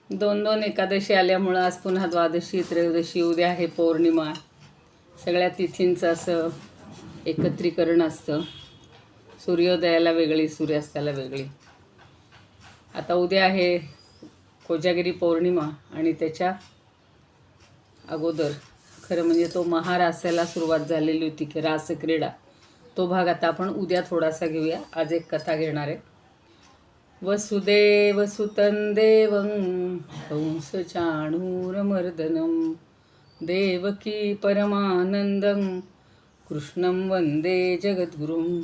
दोन दोन एकादशी आल्यामुळं आज पुन्हा द्वादशी त्रयोदशी उद्या आहे पौर्णिमा. सगळ्या तिथींचं असं एकत्रीकरण असतं. सूर्योदयाला वेगळी, सूर्यास्ताला वेगळी. आता उद्या आहे कोजागिरी पौर्णिमा आणि त्याच्या अगोदर खरं म्हणजे तो महारासाला सुरुवात झालेली होती की रासक्रीडा, तो भाग आता आपण उद्या थोडासा घेऊया. आज एक कथा घेणार आहे. वसुदेवसुतं देवं कंसचाणूरमर्दनं देवकी परमानन्दं कृष्णं वन्दे जगद्गुरुं.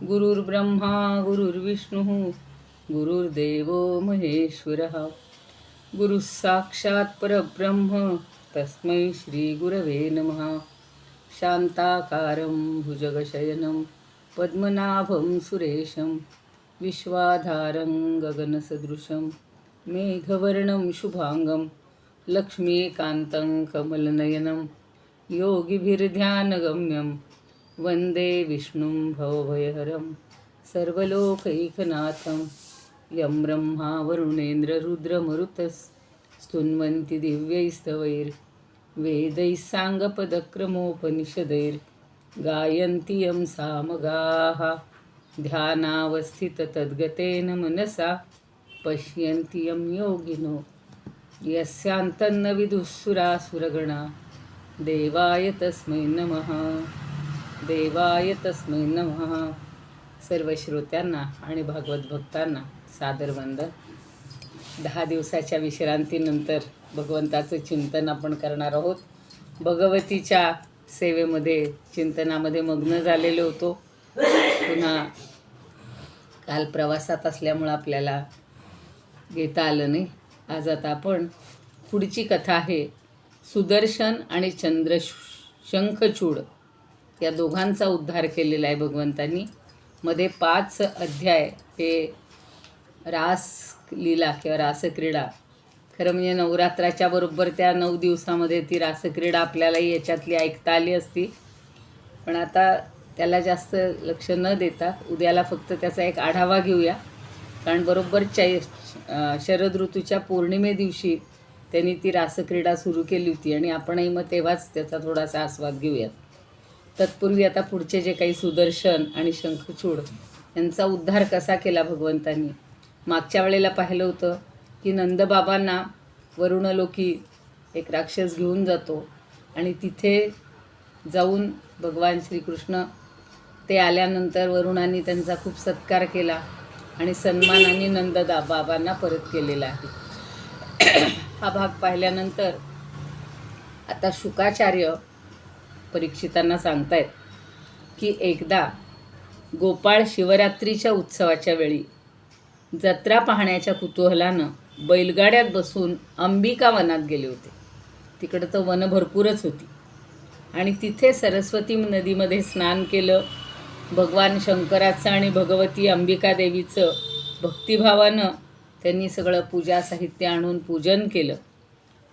गुरुर्ब्रह्मा गुरुर्विष्णुः गुरुर्देवो महेश्वरः. गुरुः साक्षात् परब्रह्म तस्मै श्रीगुरवे नमः. शान्ताकारं भुजगशयनं पद्मनाभं सुरेशं विश्वाधारं गगनसदृशं मेघवर्णं शुभांगं लक्ष्मीकान्तं कमलनयनं योगिभिर्ध्यानगम्यं वन्दे विष्णुं भवभयहरं सर्वलोकैकनाथं. यं ब्रह्मा वरुणेन्द्ररुद्रमरुतस्तुन्वन्ति दिव्यैस्तवैर्वेदैः साङ्गपदक्रमोपनिषदैर्गायन्ति यं सामगाः. ध्यानावस्थिततद्गतेन मनसा पश्यन्ति यं योगिनो यस्यान्तन्न विदुःसुरासुरगणा. देवाय तस्मै नमः, देवाय तस्मै नमः. सर्व श्रोत्यांना आणि भागवत भक्तांना सादर वंदन. 10 दिवसाच्या विश्रांतीनंतर भगवंताचं चिंतन आपण करणार आहोत. भगवतीच्या सेवेमध्ये चिंतनामध्ये मग्न झालेलो होतो. पुन्हा काल प्रवासात असल्यामुळं आपल्याला घेता आलं नाही. आज आता आपण पुढची कथा आहे सुदर्शन आणि शंखचूड या दोघांचा उद्धार केलेला आहे भगवंतांनी. मध्ये 5 अध्याय हे रासलीला किंवा रासक्रीडा. खरं म्हणजे नवरात्राच्या बरोबर त्या 9 दिवसामध्ये ती रासक्रीडा आपल्यालाही याच्यातली ऐकता आली असती, पण आता त्याला जास्त लक्ष न देता उद्याला फक्त त्याचा एक आढावा घेऊया. कारण बरोबर शरद ऋतूच्या पौर्णिमे दिवशी त्यांनी ती रासक्रीडा सुरू केली होती आणि आपणही मग तेव्हाच त्याचा थोडासा आस्वाद घेऊयात. तत्पूर्वी आता पुढचे जे काही सुदर्शन आणि शंखचूड यांचा उद्धार कसा केला भगवंतांनी. मागच्या वेळेला पाहिलं होतं की नंदबाबांना वरुणलोकी एक राक्षस घेऊन जातो आणि तिथे जाऊन भगवान श्रीकृष्ण ते आल्यानंतर वरुणांनी त्यांचा खूप सत्कार केला आणि सन्मानाने नंदबाबांना परत केलेला आहे. हा भाग पाहिल्यानंतर आता शुकाचार्य परीक्षितांना सांगतायत की एकदा गोपाळ शिवरात्रीच्या उत्सवाच्या वेळी जत्रा पाहण्याच्या कुतूहलानं बैलगाड्यात बसून अंबिका वनात गेले होते. तिकडं तर वन भरपूरच होती आणि तिथे सरस्वती नदीमध्ये स्नान केलं. भगवान शंकराचं आणि भगवती अंबिका देवीचं भक्तिभावानं त्यांनी सगळं पूजा साहित्य आणून पूजन केलं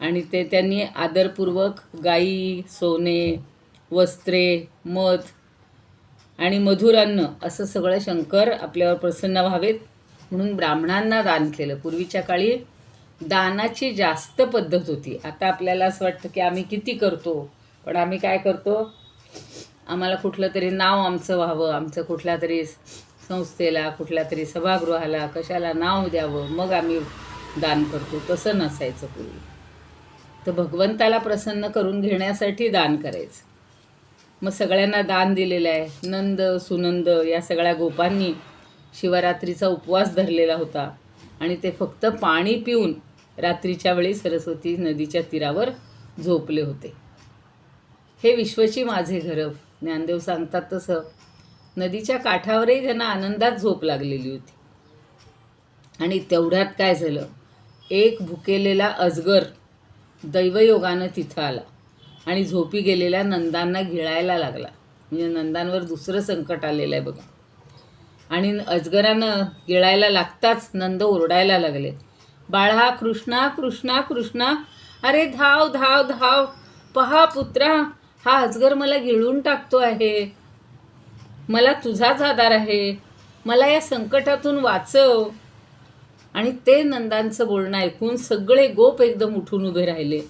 आणि ते त्यांनी आदरपूर्वक गाई, सोने, वस्त्रे, मध आणि मधुर अन्न असं सगळं शंकर आपल्यावर प्रसन्न व्हावेत म्हणून ब्राह्मणांना दान केलं. पूर्वीच्या काळी दानाची जास्त पद्धत होती. आता आपल्याला असं वाटतं की आम्ही किती करतो, पण आम्ही काय करतो, आम्हाला कुठलं तरी नाव आमचं व्हावं, आमचं कुठल्या तरी संस्थेला, कुठल्या तरी सभागृहाला कशाला नाव द्यावं, मग आम्ही दान करतो. तसं नसायचं पूर्वी. तर भगवंताला प्रसन्न करून घेण्यासाठी दान करायचं. मग सगळ्यांना दान दिलेलं आहे. नंद, सुनंद या सगळ्या गोपांनी शिवरात्रीचा उपवास धरलेला होता आणि ते फक्त पाणी पिऊन रात्रीच्या वेळी सरस्वती नदीच्या तीरावर झोपले होते. हे विश्वची माझे घर ज्ञानदेव सांगतात तसं नदीच्या काठावरही त्यांना आनंदात झोप लागलेली होती. आणि तेवढ्यात काय झालं, एक भुकेलेला अजगर दैवयोगानं तिथं आला आणि झोपी गेलेल्या नंदांना गिळायला लागला. म्हणजे नंदांवर दुसरं संकट आलेलं आहे बघा. आणि अजगरानं गिळायला लागताच नंद ओरडायला लागले, बाळा कृष्णा कृष्णा कृष्णा, अरे धाव धाव धाव, पहा पुत्रा, हा अजगर मला गिळून टाकतो आहे. मला तुझाच आधार आहे, मला या संकटातून वाचव. आणि ते नंदांचं बोलणं ऐकून सगळे गोप एकदम उठून उभे राहिले.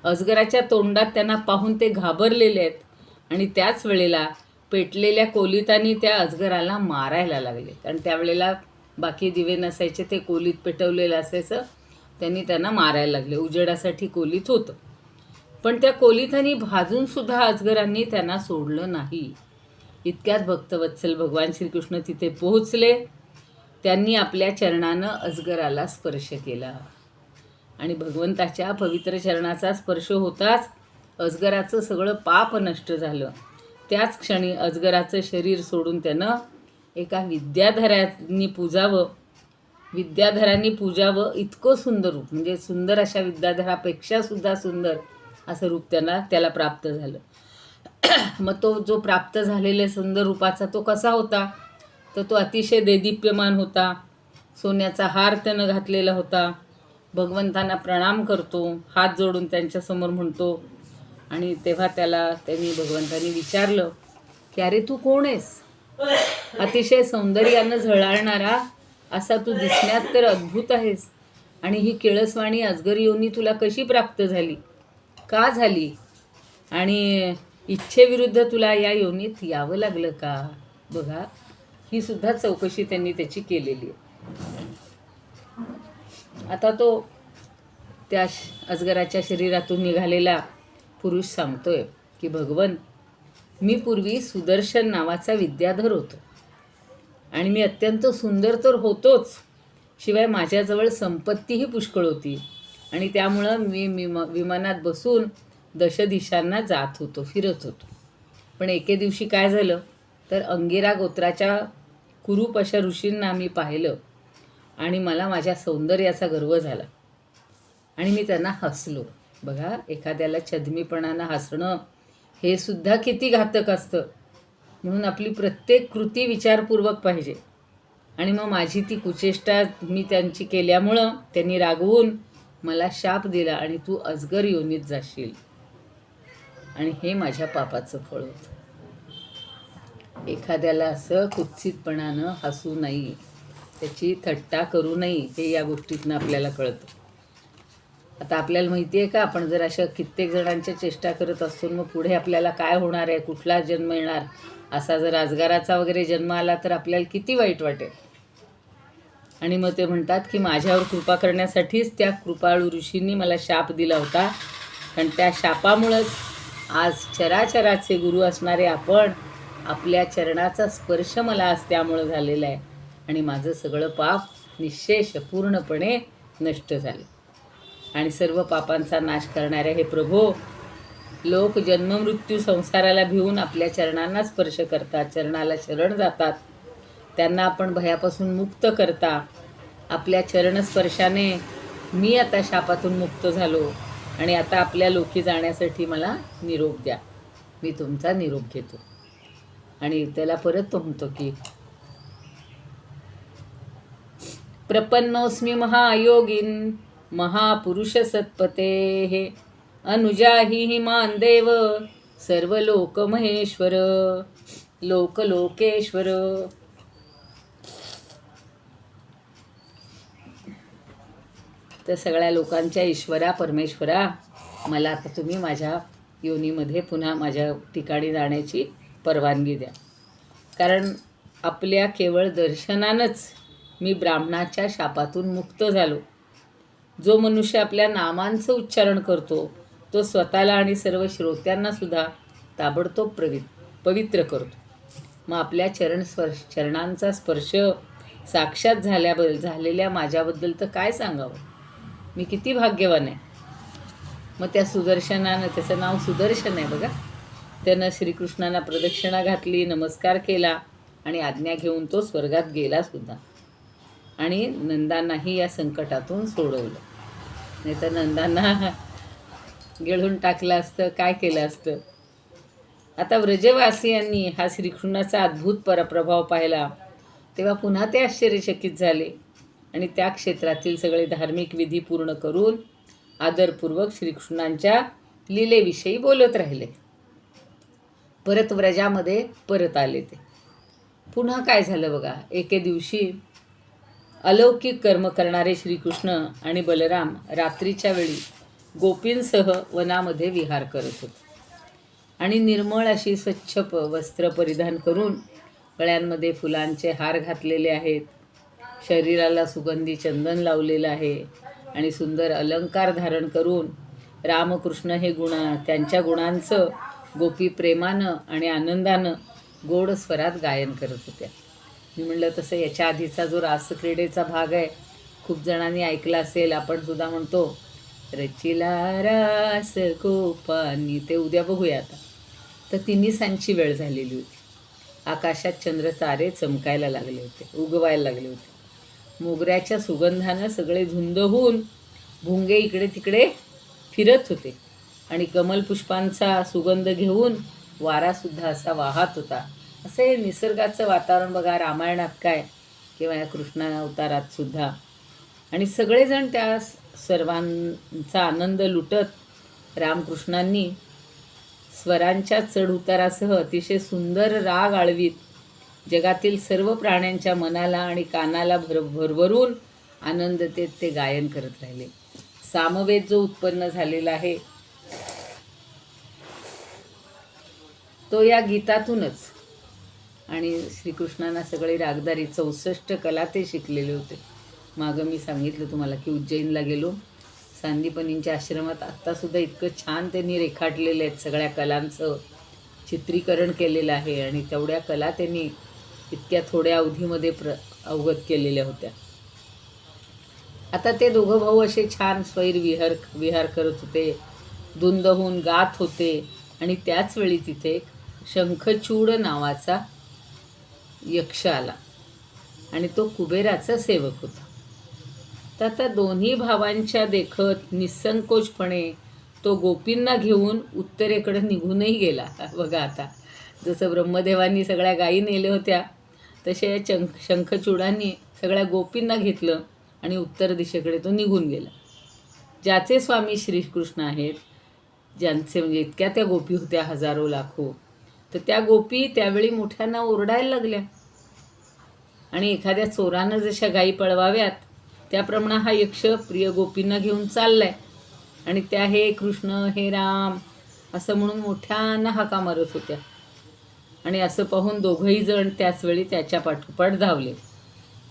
अजगराच्या तोंडात त्यांना पाहून ते घाबरलेले आहेत आणि त्याच वेळेला पेटलेल्या कोलितांनी त्या अजगराला मारायला लागले. कारण त्यावेळेला बाकी दिवे नसायचे, ते कोलीत पेटवलेलं असायचं. त्यांनी त्यांना मारायला लागले. उजेडासाठी कोलीत होतं, पण त्या कोलितांनी भाजूनसुद्धा अजगरांनी त्यांना सोडलं नाही. इतक्यात भक्तवत्सल भगवान श्रीकृष्ण तिथे पोहोचले. त्यांनी आपल्या चरणानं अजगराला स्पर्श केला आणि भगवंताच्या पवित्र चरणाचा स्पर्श होताच अजगराचं सगळं पाप नष्ट झालं. त्याच क्षणी अजगराचं शरीर सोडून त्यानं एका विद्याधरांनी पूजावं इतकं सुंदर रूप, म्हणजे सुंदर अशा विद्याधरापेक्षा सुद्धा सुंदर असं रूप त्याला प्राप्त झालं. मग तो जो प्राप्त झालेल्या सुंदर रूपाचा तो कसा होता, तर तो अतिशय देदीप्यमान होता. सोन्याचा हार त्यानं घातलेला होता. भगवंतांना प्रणाम करतो, हात जोडून त्यांच्यासमोर म्हणतो. आणि तेव्हा त्यांनी भगवंतांनी विचारलं की अरे तू कोण आहेस? अतिशय सौंदर्यानं झळाळणारा असा तू दिसण्यात तर अद्भुत आहेस, आणि ही केळसवाणी अजगर योनी तुला कशी प्राप्त झाली, का झाली, आणि इच्छेविरुद्ध तुला या योनीत यावं लागलं का? बघा, ही सुद्धा चौकशी त्यांनी त्याची केलेली आहे. आता तो त्या अजगराच्या शरीरातून निघालेला पुरुष सांगतोय की भगवन, मी पूर्वी सुदर्शन नावाचा विद्याधर होतो आणि मी अत्यंत सुंदर तर होतोच, शिवाय माझ्याजवळ संपत्तीही पुष्कळ होती आणि त्यामुळं मी विमानात बसून दशदिशांना जात होतो, फिरत होतो. पण एके दिवशी काय झालं, तर अंगिरा गोत्राच्या कुरूप अशा ऋषींना मी पाहिलं आणि मला माझ्या सौंदर्याचा गर्व झाला आणि मी त्यांना हसलो. बघा, एखाद्याला छद्मीपणानं हसणं हे सुद्धा किती घातक असतं. म्हणून आपली प्रत्येक कृती विचारपूर्वक पाहिजे. आणि मग माझी ती कुचेष्टा मी त्यांची केल्यामुळं त्यांनी रागवून मला शाप दिला आणि तू अजगर योनीत जाशील, आणि हे माझ्या पापाचं फळ होतं. एखाद्याला असं कुत्सितपणानं हसू नये, त्याची थट्टा करू नये, हे या गोष्टीतनं आपल्याला कळतं. आता आपल्याला माहिती आहे का, आपण जर अशा कित्येक जणांच्या चेष्टा करत असतो, मग पुढे आपल्याला काय होणार आहे, कुठला जन्म येणार, असा जर अजगराचा वगैरे जन्म आला तर आपल्याला किती वाईट वाटेल. आणि मग ते म्हणतात की माझ्यावर कृपा करण्यासाठीच त्या कृपाळू ऋषींनी मला शाप दिला होता, कारण त्या शापामुळंच आज चराचराचे गुरु असणारे आपण, आपल्या चरणाचा स्पर्श मला आज त्यामुळं झालेला आहे आणि माझं सगळं पाप निःशेष पूर्णपणे नष्ट झालं. आणि सर्व पापांचा नाश करणाऱ्या हे प्रभो, लोक जन्ममृत्यू संसाराला भिवून आपल्या चरणांना स्पर्श करतात, चरणाला शरण जातात. त्यांना आपण भयापासून मुक्त करता. आपल्या चरणस्पर्शाने मी आता शापातून मुक्त झालो आणि आता आपल्या लोकी जाण्यासाठी मला निरोप द्या. मी तुमचा निरोप घेतो. आणि त्याला परत तो म्हणतो की प्रपन्नोस्मी महायोगीन महापुरुष सत्पते अनुजाही हिमान देव सर्वलोक महेश्वर लोकलोकेश्वर. तर सगळ्या लोकांच्या ईश्वरा परमेश्वरा, मला आता तुम्ही माझ्या योनीमध्ये पुन्हा माझ्या ठिकाणी जाण्याची परवानगी द्या. कारण आपल्या केवळ दर्शनानंच मी ब्राह्मणाच्या शापातून मुक्त झालो. जो मनुष्य आपल्या नामांचं उच्चारण करतो तो स्वतःला आणि सर्व श्रोत्यांनासुद्धा ताबडतोब पवित्र करतो. मग आपल्या चरणांचा स्पर्श साक्षात झालेल्या माझ्याबद्दल तर काय सांगावं, मी किती भाग्यवान आहे. मग त्या सुदर्शनानं, त्याचं नाव सुदर्शन आहे बघा, त्यानं श्रीकृष्णांना प्रदक्षिणा घातली, नमस्कार केला आणि आज्ञा घेऊन तो स्वर्गात गेला सुद्धा. आणि नंदांनाही या संकटातून सोडवलं. नाही तर नंदांना गिळून टाकलं असतं, काय केलं असतं. आता व्रजवासियांनी हा श्रीकृष्णाचा अद्भुत परप्रभाव पाहिला तेव्हा पुन्हा ते आश्चर्यचकित झाले आणि त्या क्षेत्रातील सगळे धार्मिक विधी पूर्ण करून आदरपूर्वक श्रीकृष्णांच्या लीलेविषयी बोलत राहिले. परत व्रजामध्ये परत आले ते. पुन्हा काय झालं बघा, एके दिवशी अलौकिक कर्म करणारे श्रीकृष्ण आणि बलराम रात्रीच्या वेळी गोपींसह वनामध्ये विहार करत होते आणि निर्मळ अशी स्वच्छ वस्त्र परिधान करून गळ्यांमध्ये फुलांचे हार घातलेले आहेत, शरीराला सुगंधी चंदन लावलेलं आहे आणि सुंदर अलंकार धारण करून रामकृष्ण हे त्यांच्या गुणांचं गोपी प्रेमानं आणि आनंदानं गोड स्वरात गायन करत होत्या. मी म्हणलं तसं याच्या आधीचा जो रासक्रीडेचा भाग आहे खूप जणांनी ऐकला असेल, आपण सुद्धा म्हणतो रचिला रास गोपानी, ते उद्या बघूया. आता तर तिन्ही सांची वेळ झालेली होती. आकाशात चंद्र तारे चमकायला लागले होते, उगवायला लागले होते. मोगऱ्याच्या सुगंधानं सगळे धुंद होऊन भुंगे इकडे तिकडे फिरत होते आणि कमलपुष्पांचा सुगंध घेऊन वारासुद्धा असा वाहत होता. असं हे निसर्गाचं वातावरण बघा, रामायणात काय किंवा या कृष्ण अवतारात सुद्धा. आणि सगळेजण त्या सर्वांचा आनंद लुटत रामकृष्णांनी स्वरांच्या चढउतारासह अतिशय सुंदर राग आळवीत जगातील सर्व प्राण्यांच्या मनाला आणि कानाला भरभरून आनंद देत ते गायन करत राहिले. सामवेद जो उत्पन्न झालेला आहे तो या गीतातूनच. आणि श्रीकृष्णांना सगळे रागदारी 64 कला ते शिकलेले होते. मागं मी सांगितलं तुम्हाला की उज्जैनला गेलो, सांदीपनींच्या आश्रमात आत्तासुद्धा इतकं छान त्यांनी रेखाटलेले आहेत, सगळ्या कलांचं चित्रीकरण केलेलं आहे आणि तेवढ्या कला त्यांनी इतक्या थोड्या अवधीमध्ये अवगत केलेल्या होत्या. आता ते दोघं भाऊ असे छान स्वैर विहार करत होते, धुंद होऊन गात होते आणि त्याचवेळी तिथे एक शंखचूड नावाचा यक्ष आला आणि तो कुबेराचा सेवक होता. तर आता दोन्ही भावांच्या देखत निसंकोचपणे तो गोपींना घेऊन उत्तरेकडे निघूनही गेला. बघा आता जसं ब्रह्मदेवांनी सगळ्या गायी नेल्या होत्या तसे या शंखचूडांनी सगळ्या गोपींना घेतलं आणि उत्तर दिशेकडे तो निघून गेला. ज्याचे स्वामी श्रीकृष्ण आहेत, ज्यांचे म्हणजे इतक्या त्या गोपी होत्या हजारो लाखो, तर त्या गोपी त्यावेळी मोठ्यांना ओरडायला लागल्या आणि एखाद्या चोरानं जशा गायी पळवाव्यात त्याप्रमाणे हा यक्ष प्रिय गोपींना घेऊन चाललाय आणि त्या हे कृष्ण हे राम असं म्हणून मोठ्यांना हाका मारत होत्या. आणि असं पाहून दोघंही जण त्याचवेळी त्याच्या पाठोपाठ धावले.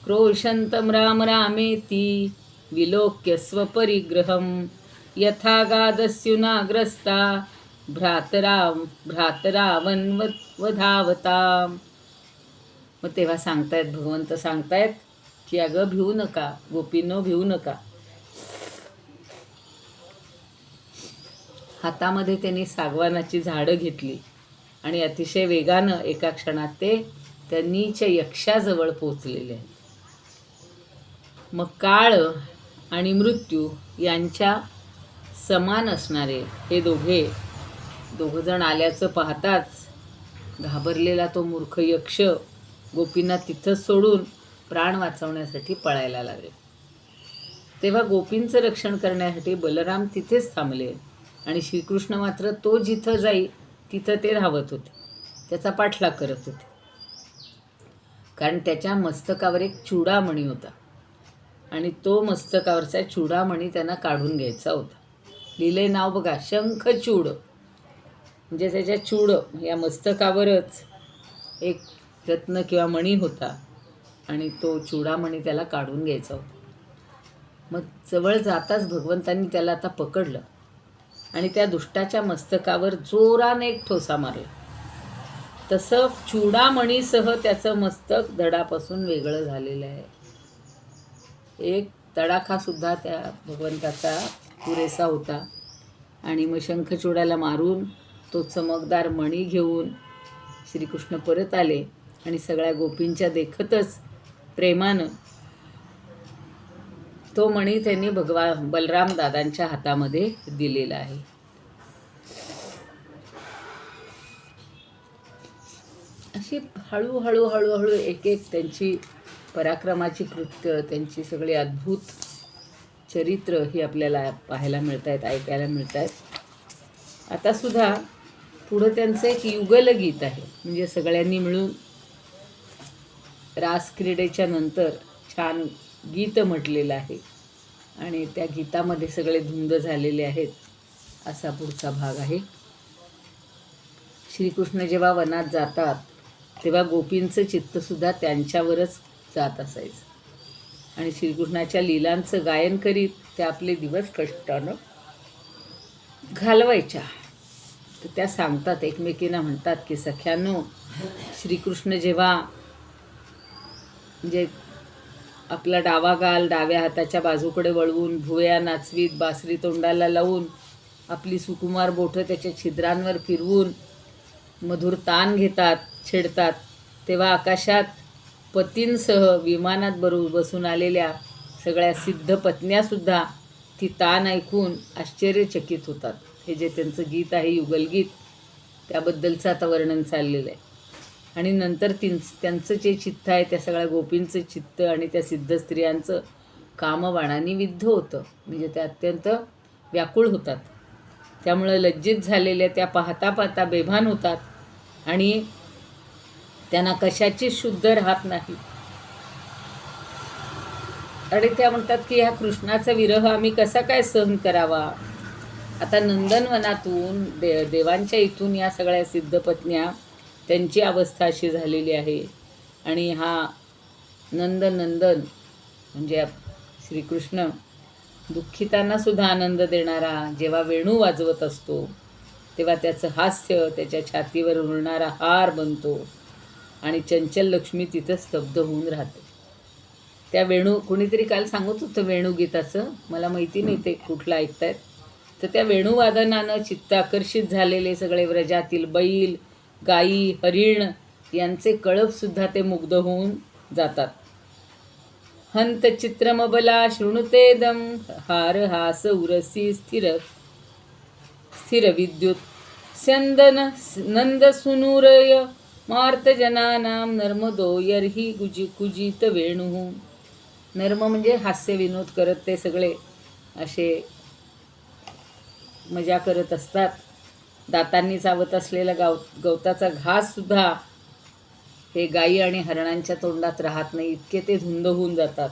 क्रोशंतम राम रामेती विलोक्य स्वपरिग्रहम यथा गादस्युनाग्रस्ता भ्रातरावन्वधावता. मग तेव्हा सांगतायत, भगवंत सांगतायत की अगं भिवू नका, गोपींनो भिवू नका. हातामध्ये त्यांनी सागवानाची झाडं घेतली आणि अतिशय वेगानं एका क्षणात ते त्या नीच यक्षाजवळ पोचलेले आहेत. मग काळ आणि मृत्यू यांच्या समान असणारे हे दोघंजण आल्याचं पाहताच घाबरलेला तो मूर्ख यक्ष गोपींना तिथंच सोडून प्राण वाचवण्यासाठी पळायला लागले. तेव्हा गोपींचं रक्षण करण्यासाठी बलराम तिथेच थांबले आणि श्रीकृष्ण मात्र तो जिथं जाई तिथं ते धावत होते, त्याचा पाठलाग करत होते. कारण त्याच्या मस्तकावर एक चूडामणी होता आणि तो मस्तकावरचा चूडामणी त्यांना काढून घ्यायचा होता. लिहिले नाव बघा, शंखचूड, म्हणजे त्याच्या चूड या मस्तकावरच एक रत्न किंवा मणी होता आणि तो चूडामणी त्याला काढून घ्यायचा होता. मग जवळ जाताच भगवंतांनी त्याला आता पकडलं आणि त्या दुष्टाच्या मस्तकावर जोराने एक ठोसा मारला. तसं चूडामणीसह त्याचं मस्तक धडापासून वेगळं झालेलं आहे. एक तडाखासुद्धा त्या भगवंताचा पुरेसा होता. आणि मग शंखचूडाला मारून तो चमकदार मणी घेऊन श्रीकृष्ण परत आले आणि सगळ्या गोपींच्या देखतच प्रेमानं तो मणी त्यांनी बलराम दादांच्या हातामध्ये दिलेला आहे. अशी हळूहळू हळूहळू एक एक त्यांची पराक्रमाची कृत्य, त्यांची सगळी अद्भुत चरित्र ही आपल्याला पाहायला मिळत आहेत, ऐकायला मिळत आहेत. आतासुद्धा पुढं त्यांचं एक युगलगीत आहे, म्हणजे सगळ्यांनी मिळून रासक्रीडेच्या नंतर छान गीत म्हटलेलं आहे आणि त्या गीतामध्ये सगळे धुंद झालेले आहेत. असा पुढचा भाग आहे. श्रीकृष्ण जेव्हा वनात जातात तेव्हा गोपींचं चित्तसुद्धा त्यांच्यावरच जात असायचं आणि श्रीकृष्णाच्या लीलांचं गायन करीत ते आपले दिवस कष्टानं घालवायच्या. तर त्या सांगतात, एकमेकींना म्हणतात की सख्यानो, श्रीकृष्ण जेव्हा म्हणजे आपला डावा गाल डाव्या हाताच्या बाजूकडे वळवून भुवया नाचवीत बासरी तोंडाला लावून आपली सुकुमार बोटं त्याच्या छिद्रांवर फिरवून मधुर तान घेतात, छेडतात, तेव्हा आकाशात पतींसह विमानात बसून आलेल्या सगळ्या सिद्ध पत्न्यासुद्धा ती तान ऐकून आश्चर्यचकित होतात. हे जे त्यांचं गीत आहे युगलगीत, त्याबद्दलचं आता वर्णन चाललेलं आहे. आणि नंतर त्यांचं जे चित्त आहे त्या सगळ्या गोपींचं चित्त आणि त्या सिद्ध स्त्रियांचं कामबाणाने विद्ध होतं. म्हणजे त्या अत्यंत व्याकुळ होतात. त्यामुळं लज्जित झालेल्या त्या पाहता पाहता बेभान होतात आणि त्यांना कशाची शुद्ध राहत नाही. आणि त्या म्हणतात की ह्या कृष्णाचा विरह आम्ही कसा काय सहन करावा. आता नंदनवनातून देवांच्या इथून या सगळ्या सिद्ध पत्न्या त्यांची अवस्था अशी झालेली आहे. आणि हा नंदन म्हणजे श्रीकृष्ण दुःखितांनासुद्धा आनंद देणारा, जेव्हा वेणू वाजवत असतो तेव्हा त्याचं हास्य त्याच्या छातीवर उडणारा हार बनतो आणि चंचल लक्ष्मी तिथं स्तब्ध होऊन राहते. त्या वेणू कुणीतरी काल सांगत होतं वेणूगीताचं, मला माहिती नाही ते कुठलं ऐकतायत. तर त्या वेणूवादनानं चित्त आकर्षित झालेले सगळे व्रजातील बैल, गायी, हरिण यांचे कळपसुद्धा ते मुग्ध होऊन जातात. हंत चित्रमबला शृणुतेदम हार हास उरसी स्थिर विद्युत स्यंदन नंद सुनूरय मार्तजनानां नर्मदो यर्हि कुजित वेणू. नर्म म्हणजे हास्य विनोद करत ते सगळे असे मजा करत असतात. दातांनी चावत असलेला गवताचा घाससुद्धा हे गायी आणि हरणांच्या तोंडात राहत नाही, इतके ते धुंद होऊन जातात.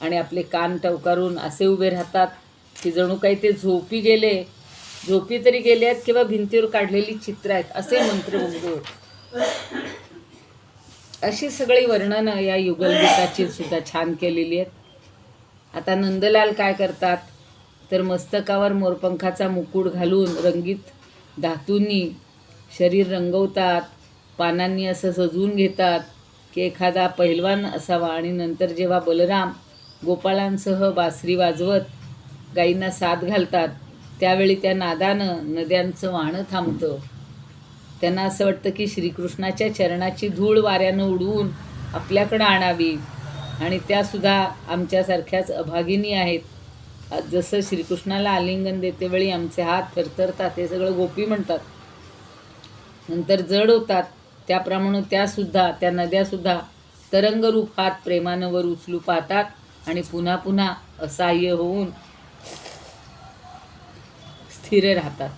आणि आपले कान टवकारून असे उभे राहतात की जणू काही ते झोपी तरी गेले आहेत किंवा भिंतीवर काढलेली चित्र आहेत असे मंत्रमुग्ध होत. अशी सगळी वर्णनं या युगलगीताची सुद्धा छान केलेली आहेत. आता नंदलाल काय करतात तर मस्तकावर मोरपंखाचा मुकुट घालून रंगीत धातूंनी शरीर रंगवतात, पानांनी असं सजवून घेतात की एखादा पहिलवान असावा. आणि नंतर जेव्हा बलराम गोपाळांसह बासरी वाजवत गायींना साथ घालतात त्यावेळी त्या नादानं नद्यांचं वाहणं थांबतं. त्यांना असं वाटतं की श्रीकृष्णाच्या चरणाची धूळ वाऱ्यानं उडवून आपल्याकडं आणावी आणि त्यासुद्धा आमच्यासारख्याच अभागिनी आहेत. जसं श्रीकृष्णाला आलिंगन देतेवेळी आमचे हात थरथरतात हे सगळं गोपी म्हणतात, नंतर जड होतात, त्याप्रमाणे त्या नद्यासुद्धा तरंगरूप हात प्रेमानं वर उचलू पाहतात आणि पुन्हा पुन्हा असहाय्य होऊन स्थिर राहतात.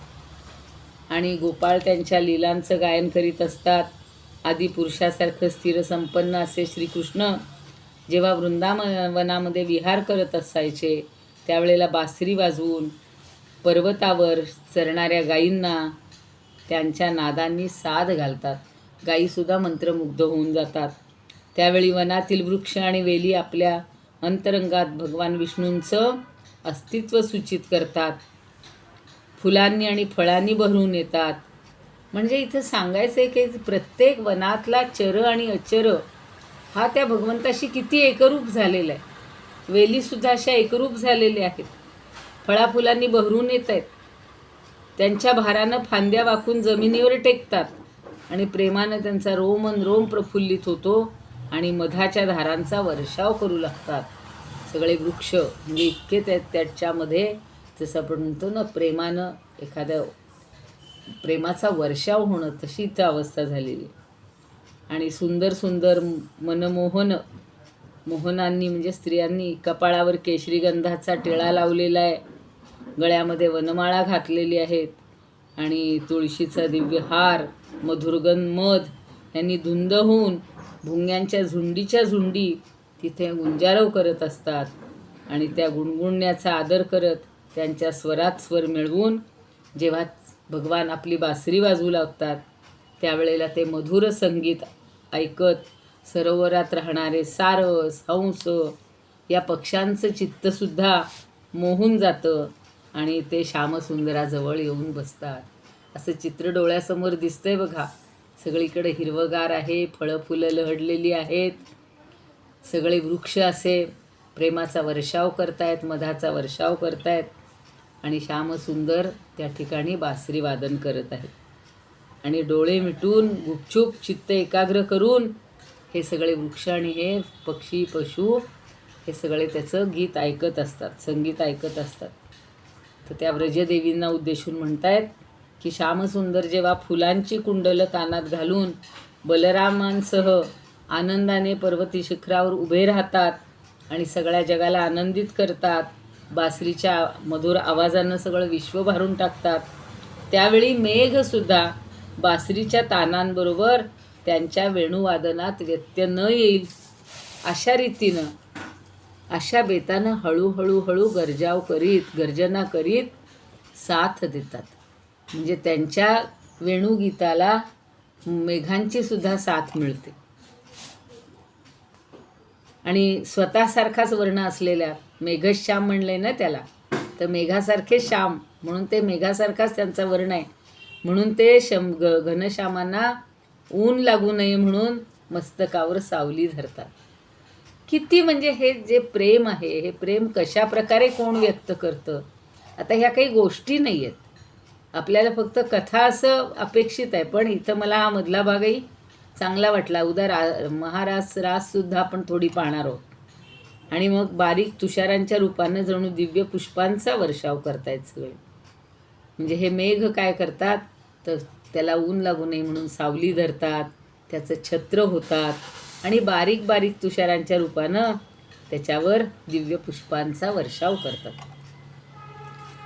आणि गोपाळ त्यांच्या लीलांचं गायन करीत असतात. आदिपुरुषासारखं स्थिर संपन्न असे श्रीकृष्ण जेव्हा वृंदावनामध्ये विहार करत असायचे त्यावेळेला बासरी वाजवून पर्वतावर चरणाऱ्या गायींना त्यांच्या नादांनी साद घालतात. गायीसुद्धा मंत्रमुग्ध होऊन जातात. त्यावेळी वनातील वृक्ष आणि वेली आपल्या अंतरंगात भगवान विष्णूंचं अस्तित्व सूचित करतात. फुलांनी आणि फळांनी भरून येतात. म्हणजे इथं सांगायचं आहे की प्रत्येक वनातला चर आणि अचर हा त्या भगवंताशी किती एकरूप झालेला आहे. वेलीसुद्धा अशा एकरूप झालेल्या आहेत. फळाफुलांनी बहरून येत आहेत. त्यांच्या भारानं फांद्या वाकून जमिनीवर टेकतात आणि प्रेमानं त्यांचा रोम प्रफुल्लित होतो आणि मधाच्या धारांचा वर्षाव करू लागतात. सगळे वृक्ष म्हणजे इतके त्याच्यामध्ये जसं आपण म्हणतो ना प्रेमानं एखाद्या प्रेमाचा वर्षाव होणं, तशी इथं अवस्था झालेली. आणि सुंदर सुंदर मोहनांनी म्हणजे स्त्रियांनी कपाळावर केशरी गंधाचा टिळा लावलेला आहे, गळ्यामध्ये वनमाळा घातलेली आहेत आणि तुळशीचा दिव्य हार, मधुरगंध मध यांनी धुंद होऊन भुंग्यांच्या झुंडीच्या झुंडी तिथे गुंजारव करत असतात आणि त्या गुणगुणण्याचा आदर करत त्यांच्या स्वरात स्वर मिळवून जेव्हा भगवान आपली बासरी वाजवू लागतात त्यावेळेला ते मधुर संगीत ऐकत सरोवरात राहणारे सारस हंस या पक्ष्यांचं चित्तसुद्धा मोहून जातं आणि ते श्यामसुंदराजवळ येऊन बसतात. असं चित्र डोळ्यासमोर दिसतंय बघा. सगळीकडे हिरवगार आहे, फळं फुलं लहडलेली आहेत, सगळे वृक्ष असे प्रेमाचा वर्षाव करतायत, मधाचा वर्षाव करतायत आणि श्यामसुंदर त्या ठिकाणी बासरी वादन करत आहेत. आणि डोळे मिटून गुपचूप चित्त एकाग्र करून हे सगळे वृक्ष आणि हे पक्षी पशु हे सगळे त्याचं गीत ऐकत असतात, संगीत ऐकत असतात. तर त्या व्रजदेवींना उद्देशून म्हणतायत की श्यामसुंदर जेव्हा फुलांची कुंडलं कानात घालून बलरामांसह आनंदाने पर्वती शिखरावर उभे राहतात आणि सगळ्या जगाला आनंदित करतात, बासरीच्या मधुर आवाजानं सगळं विश्व भरून टाकतात, त्यावेळी मेघसुद्धा बासरीच्या तानांबरोबर त्यांच्या वेणुवादनात व्यत्यय न येईल अशा रीतीनं, अशा बेतानं हळूहळू गर्जना करीत साथ देतात. म्हणजे त्यांच्या वेणुगीताला मेघांची सुद्धा साथ मिळते. आणि स्वतःसारखाच वर्ण असलेल्या मेघश्याम म्हणले ना त्याला, तर मेघासारखे श्याम म्हणून ते मेघासारखाच त्यांचा वर्ण आहे. म्हणून ते घनश्यामांना ऊन लागू नये म्हणून मस्तकावर सावली धरतात. किती म्हणजे हे जे प्रेम आहे, हे प्रेम कशा प्रकारे कोण व्यक्त करतं. आता ह्या काही गोष्टी नाही आहेत, आपल्याला फक्त कथा असं अपेक्षित आहे. पण इथं मला हा मधला भागही चांगला वाटला. उद्या महाराससुद्धा आपण थोडी पाहणार आहोत. आणि मग बारीक तुषारांच्या रूपानं जणू दिव्य पुष्पांचा वर्षाव करतायत सगळे. म्हणजे हे मेघ काय करतात तर त्याला ऊन लागू नये म्हणून सावली धरतात, त्याचं छत्र होतात आणि बारीक बारीक तुषारांच्या रूपानं त्याच्यावर दिव्य पुष्पांचा वर्षाव करतात.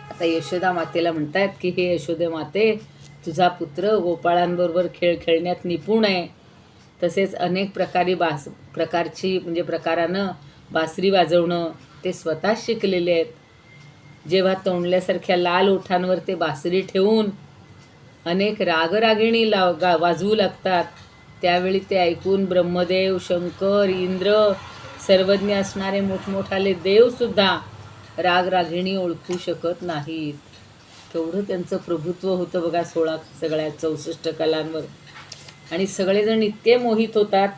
आता यशोदा मातेला म्हणतात की हे यशोदे माते, तुझा पुत्र गोपाळांबरोबर खेळ खेळण्यात निपुण आहे, तसेच अनेक प्रकारची म्हणजे प्रकारानं बासरी वाजवणं ते स्वतः शिकलेले आहेत. जेव्हा तोंडल्यासारख्या लाल ओठांवर ते बासरी ठेवून अनेक रागरागिणी वाजवू लागतात, त्यावेळी ते ऐकून ब्रह्मदेव, शंकर, इंद्र, सर्वज्ञ असणारे मोठमोठाले देवसुद्धा रागरागिणी ओळखू शकत नाहीत. केवढं त्यांचं प्रभुत्व होतं बघा सगळ्या 64 कलांवर. आणि सगळेजण इतके मोहित होतात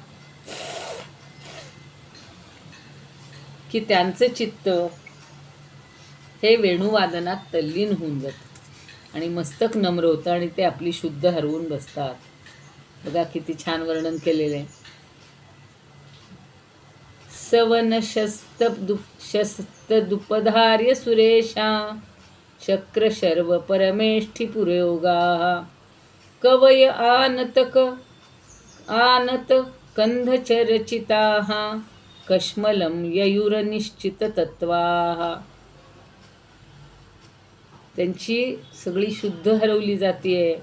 की त्यांचं चित्त हे वेणुवादनात तल्लीन होऊन जातं आणि मस्तक नम्र होतं आणि ते आपली शुद्ध हरवून बसतात. बघा किती छान वर्णन केलेलं आहे. सवन शस्तदुपधार्य सुरेशा शक्र शर्व परमेष्ठी पुरयोगा कवय आनत कंधचरचिताः कश्मलं ययुरनिश्चित तत्वाः. त्यांची सगळी शुद्ध हरवली जाते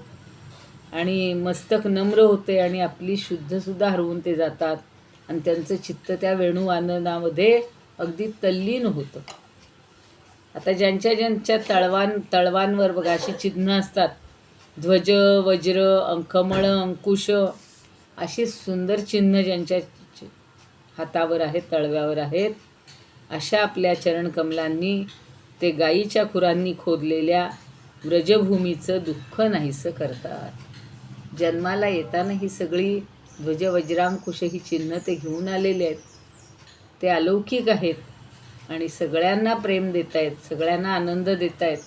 आणि मस्तक नम्र होते आणि आपली शुद्धसुद्धा हरवून ते जातात आणि त्यांचं चित्त त्या वेणुवादनामध्ये अगदी तल्लीन होतं. आता ज्यांच्या तळवांवर बघा अशी चिन्ह असतात, ध्वज, वज्र, कमळ, अंकुश अशी सुंदर चिन्ह ज्यांच्या हातावर आहेत, तळव्यावर आहेत, अशा आपल्या चरणकमलांनी ते गायीच्या खुरांनी खोदलेल्या व्रजभूमीचं दुःख नाहीसं करतात. जन्माला येताना ही सगळी ध्वज, वज्रांकुश ही चिन्ह ते घेऊन आलेले आहेत. ते अलौकिक आहेत आणि सगळ्यांना प्रेम देत आहेत, सगळ्यांना आनंद देत आहेत.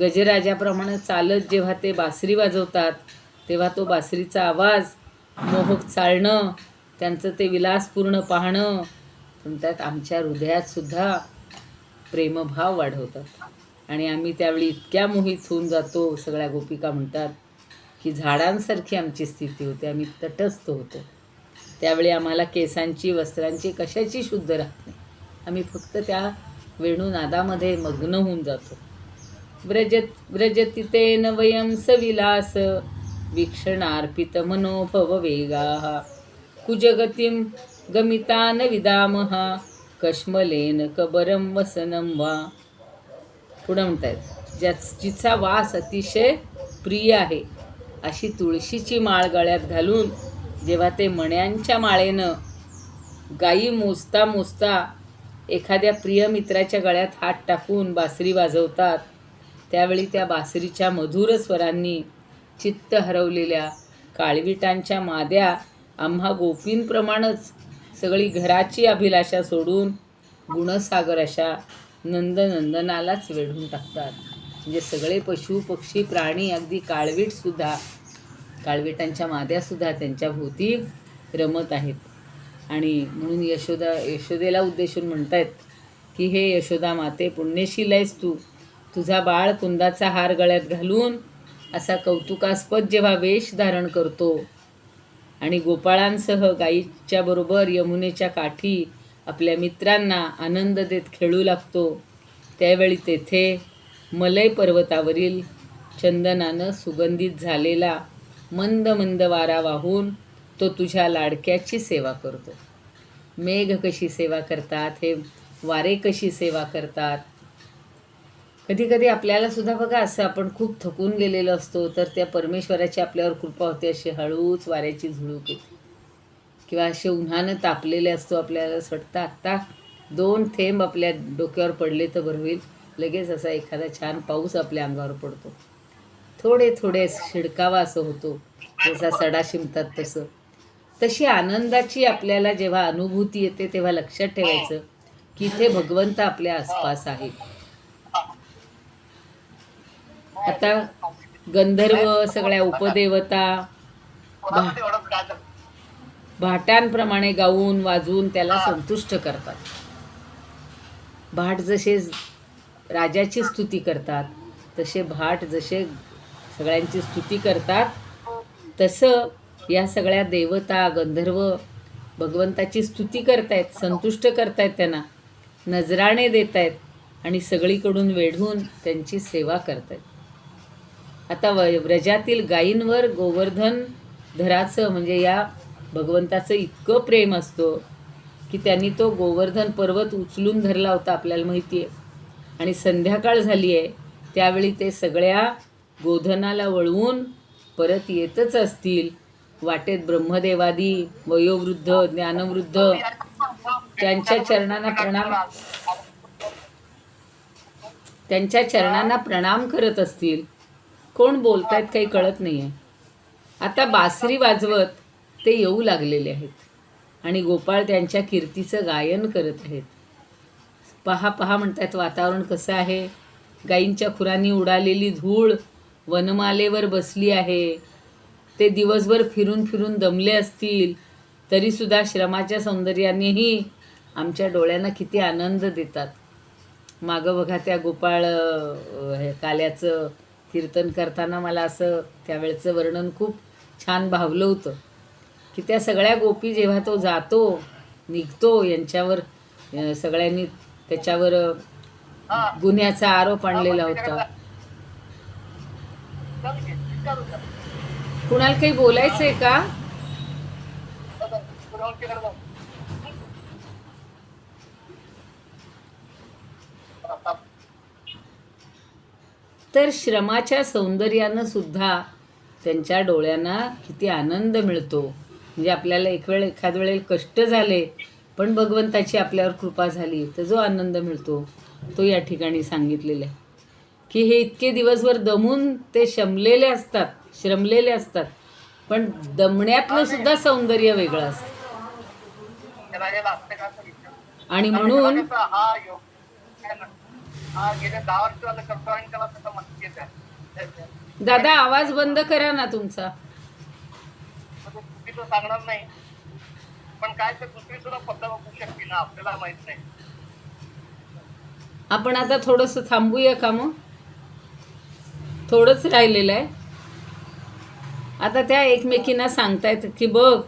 गजराजाप्रमाणे चालत जेव्हा ते बासरी वाजवतात तेव्हा तो बासरीचा आवाज, मोहक चालणं, त्यांचं ते विलासपूर्ण पाहणं म्हणतात आमच्या हृदयातसुद्धा प्रेमभाव वाढवतात. आणि आम्ही त्यावेळी इतक्या मोहित होऊन जातो, सगळ्या गोपिका म्हणतात की झाडांसारखी आमची स्थिती होते, आम्ही तटस्थ होतो. त्यावेळी आम्हाला केसांची, वस्त्रांची, कशाची शुद्ध राहत नाही, आम्ही फक्त त्या वेणुनादामध्ये मग्न होऊन जातो. व्रजति तेन वयं सविलास वीक्षणार्पित मनोभव वेगाः कुजगतिं गमिता न विदामः कश्मलेन कबरं वसनं वा. पुढं म्हणतायत जिचा वास अतिशय प्रिय आहे अशी तुळशीची माळ गळ्यात घालून जेव्हा ते मण्यांच्या माळेनं गायी मोजता मोजता एखाद्या प्रिय मित्राच्या गळ्यात हात टाकून बासरी वाजवतात, त्यावेळी त्या बासरीच्या मधुर स्वरांनी चित्त हरवलेल्या काळविटांच्या माद्या आम्हा गोपींप्रमाणेच सगळी घराची अभिलाषा सोडून गुणसागर अशा नंदनंदनालाच वेढून टाकतात. म्हणजे सगळे पशु पक्षी प्राणी अगदी काळवीटसुद्धा, काळविटांच्या माद्यासुद्धा त्यांच्या भोवती रमत आहेत. आणि म्हणून यशोदेला उद्देशून म्हणतायत की हे यशोदा माते, पुण्यशील आहेस तू. तुझा बाळ कुंदाचा हार गळ्यात घालून असा कौतुकास्पद जेव्हा वेश धारण करतो आणि गोपाळांसह गायीच्या बरोबर यमुनेच्या काठी आपल्या मित्रांना आनंद देत खेळू लागतो, त्यावेळी तेथे मलय पर्वतावरील चंदनानं सुगंधित झालेला मंद मंद वारा वाहून तो तुझ्या लाडक्याची सेवा करतो. मेघ कशी सेवा करतात, हे वारे कशी सेवा करतात. कधी कधी आपल्याला सुद्धा बघा, असं आपण खूप थकून गेलेलो असतो तर त्या परमेश्वराची आपल्यावर कृपा होते, अशी हळूच वाऱ्याची झुळूक येते. किंवा असे उन्हानं तापलेले असतो, आपल्याला असं वाटतं आत्ता 2 थेंब आपल्या डोक्यावर पडले तर बरं होईल. लगेच असा एखादा छान पाऊस आपल्या अंगावर पडतो. थोडे थोडे शिडकावा असं होतो, जसा सडा शिंपतात तसं. तशी आनंदाची आपल्याला जेव्हा अनुभूती येते तेव्हा लक्षात ठेवायचं की इथे भगवंत आपल्या आसपास आहे. आता गंधर्व सगळ्या उपदेवता भाटांप्रमाणे गाऊन वाजवून त्याला संतुष्ट करतात. भाट जसे राजाची स्तुती करतात, तसे भाट जसे सगळ्यांची स्तुती करतात, तसं या सगळ्या देवता गंधर्व भगवंताची स्तुती करतायत, संतुष्ट करतायत, त्यांना नजराणे देत आहेत आणि सगळीकडून वेढून त्यांची सेवा करतायत. आता व्रजातील गायींवर गोवर्धन धराचं म्हणजे या भगवंताचं इतकं प्रेम असतं की त्यांनी तो गोवर्धन पर्वत उचलून धरला होता, आपल्याला माहिती आहे. आणि संध्याकाळ झाली आहे, त्यावेळी ते सगळ्या गोधनाला वळवून परत येतच असतील. वाटेत ब्रह्मदेवादी वयोवृद्ध ज्ञानवृद्ध त्यांच्या चरणांना प्रणाम करत असतील. कोण बोलतायत काही कळत नाही आहे. आता बासरी वाजवत ते येऊ लागलेले आहेत आणि गोपाळ त्यांच्या कीर्तीचं गायन करत आहेत. पहा पहा म्हणतात वातावरण कसं आहे. गायींच्या खुरांनी उडालेली धूळ वनमालेवर बसली आहे. ते दिवसभर फिरून फिरून दमले असतील, तरीसुद्धा श्रमाच्या सौंदर्यानेही आमच्या डोळ्यांना किती आनंद देतात. मागं बघा त्या गोपाळ काल्याचं कीर्तन करताना मला असं त्यावेळचं वर्णन खूप छान भावलं होतं की त्या सगळ्या गोपी जेव्हा तो जातो निघतो, यांच्यावर सगळ्यांनी त्याच्यावर गुन्ह्याचा आरोप आणलेला होता. कुणाला काही बोलायचंय का? तर श्रमाच्या सौंदर्यानं सुद्धा त्यांच्या डोळ्यांना किती आनंद मिळतो. म्हणजे आपल्याला एखाद वेळेला कष्ट झाले पण भगवंताची आपल्यावर कृपा झाली तर जो आनंद मिळतो तो या ठिकाणी सांगितलेला आहे की हे इतके दिवसभर दमून ते श्रमलेले असतात, पण दमण्यातलं सुद्धा सौंदर्य वेगळं असतं. आणि म्हणून दादा आवाज बंद करा ना तुमचा. सांगणार नाही पण काय तर दुसरी सुद्धा पद्धत असू शकते ना, आपल्याला माहित नाही. आपण आता थोडंसं थांबूया का? मग थोडंच राहिलेलं आहे. आता त्या एकमेकींना सांगतायत की बघ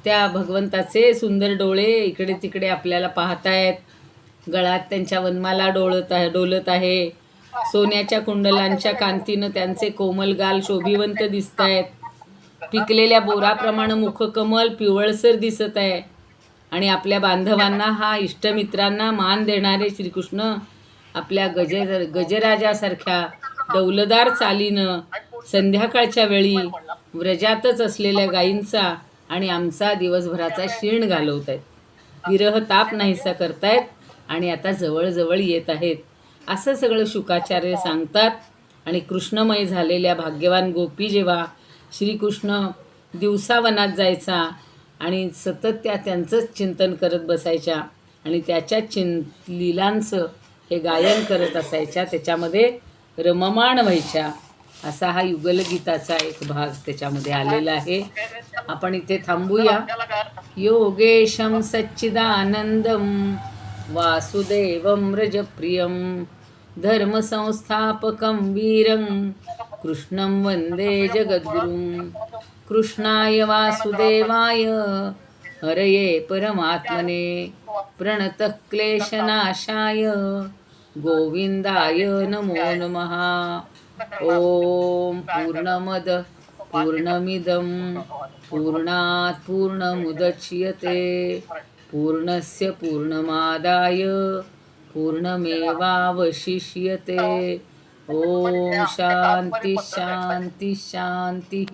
त्या भगवंताचे सुंदर डोळे इकडे तिकडे आपल्याला पाहतायत, गळ्यात त्यांच्या वनमाला डोलत आहे, सोन्याच्या कुंडलांच्या कांतीनं त्यांचे कोमल गाल शोभिवंत दिसत आहेत, पिकलेल्या बोराप्रमाणे मुखकमल पिवळसर दिसत आहे. आणि आपल्या बांधवांना हा इष्टमित्रांना मान देणारे श्रीकृष्ण आपल्या गजराजासारख्या डौलदार चालीनं संध्याकाळच्या वेळी व्रजातच असलेल्या गायींचा आणि आमचा दिवसभराचा शीण घालवत आहेत. विरह ताप नाहीसा करतायत आणि आता जवळजवळ येत आहेत असं सगळं शुकाचार्य सांगतात. आणि कृष्णमय झालेल्या भाग्यवान गोपी जेव्हा श्रीकृष्ण दिवसा वनात जायचा आणि सतत त्यांचंच चिंतन करत बसायच्या आणि त्याच्या लीलांचं हे गायन करत असायच्या, त्याच्यामध्ये रममाण व्हायच्या. असा हा युगलगीताचा एक भाग त्याच्यामध्ये आलेला आहे. आपण इथे थांबूया. आपल्याला काय योगेशं सच्चिदानंदं वासुदेवं व्रजप्रियं धर्मसंस्थापकं वीरं कृष्णं वन्दे जगद्गुरुं. कृष्णाय वासुदेवाय हरये परमात्मने प्रणतः क्लेशनाशाय गोविंदाय नमो नमः. ओम पूर्णमद पूर्णमिदं पूर्णात् पूर्णमुदच्यते पूर्णस्य पूर्णमादाय पूर्णमेवावशिष्यते. ओम शांती शांती शांती.